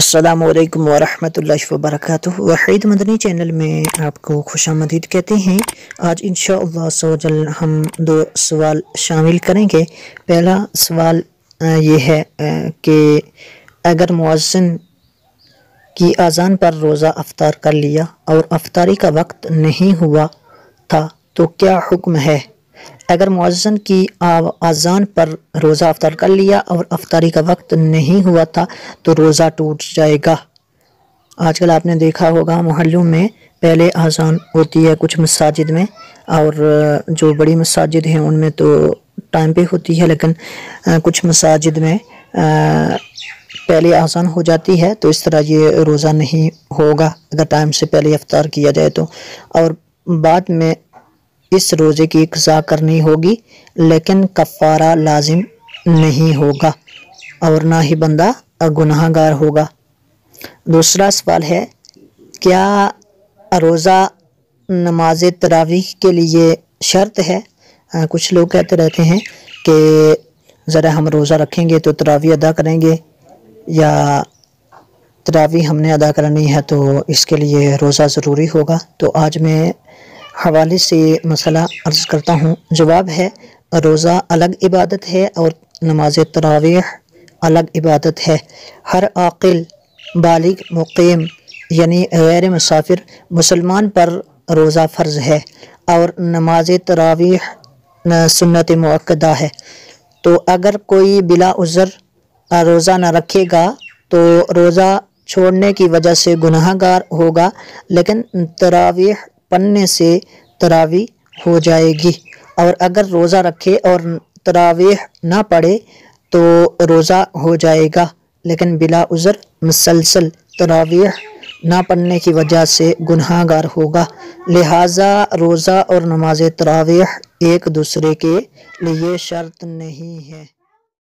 السلام علیکم ورحمۃ اللہ وبرکاتہ۔ وحید مدنی چینل میں آپ کو خوش آمدید کہتے ہیں۔ آج انشاءاللہ عز و جل ہم 2 سوال شامل کریں گے۔ پہلا سوال یہ ہے کہ اگر مؤذن کی اذان پر روزہ افطار کر لیا اور افطاری کا وقت نہیں ہوا تھا تو کیا حکم ہے؟ اگر مؤذن کی اذان پر روزہ افطار کر لیا اور افطاری کا وقت نہیں ہوا تھا تو روزہ ٹوٹ جائے گا۔ آج کل آپ نے دیکھا ہوگا محلوں میں پہلے اذان ہوتی ہے کچھ مساجد میں، اور جو بڑی مساجد ہیں ان میں تو ٹائم پہ ہوتی ہے، لیکن کچھ مساجد میں پہلے اذان ہو جاتی ہے، تو اس طرح یہ روزہ نہیں ہوگا اگر ٹائم سے پہلے افطار کیا جائے تو، اور بعد میں اس روزے کی قضا کرنی ہوگی، لیکن کفارہ لازم نہیں ہوگا اور نہ ہی بندہ گناہ گار ہوگا۔ دوسرا سوال ہے، کیا روزہ نماز تراویح کے لیے شرط ہے؟ کچھ لوگ کہتے رہتے ہیں کہ ذرا ہم روزہ رکھیں گے تو تراویح ادا کریں گے، یا تراویح ہم نے ادا کرنی ہے تو اس کے لیے روزہ ضروری ہوگا۔ تو آج میں حوالے سے مسئلہ عرض کرتا ہوں۔ جواب ہے، روزہ الگ عبادت ہے اور نماز تراویح الگ عبادت ہے۔ ہر عاقل بالغ مقیم یعنی غیر مسافر مسلمان پر روزہ فرض ہے، اور نماز تراویح سنت مؤکدہ ہے۔ تو اگر کوئی بلا عذر روزہ نہ رکھے گا تو روزہ چھوڑنے کی وجہ سے گناہ گار ہوگا، لیکن تراویح پڑھنے سے تراویح ہو جائے گی، اور اگر روزہ رکھے اور تراویح نہ پڑھے تو روزہ ہو جائے گا، لیکن بلا عذر مسلسل تراویح نہ پڑھنے کی وجہ سے گناہ گار ہوگا۔ لہٰذا روزہ اور نماز تراویح ایک دوسرے کے لیے شرط نہیں ہے۔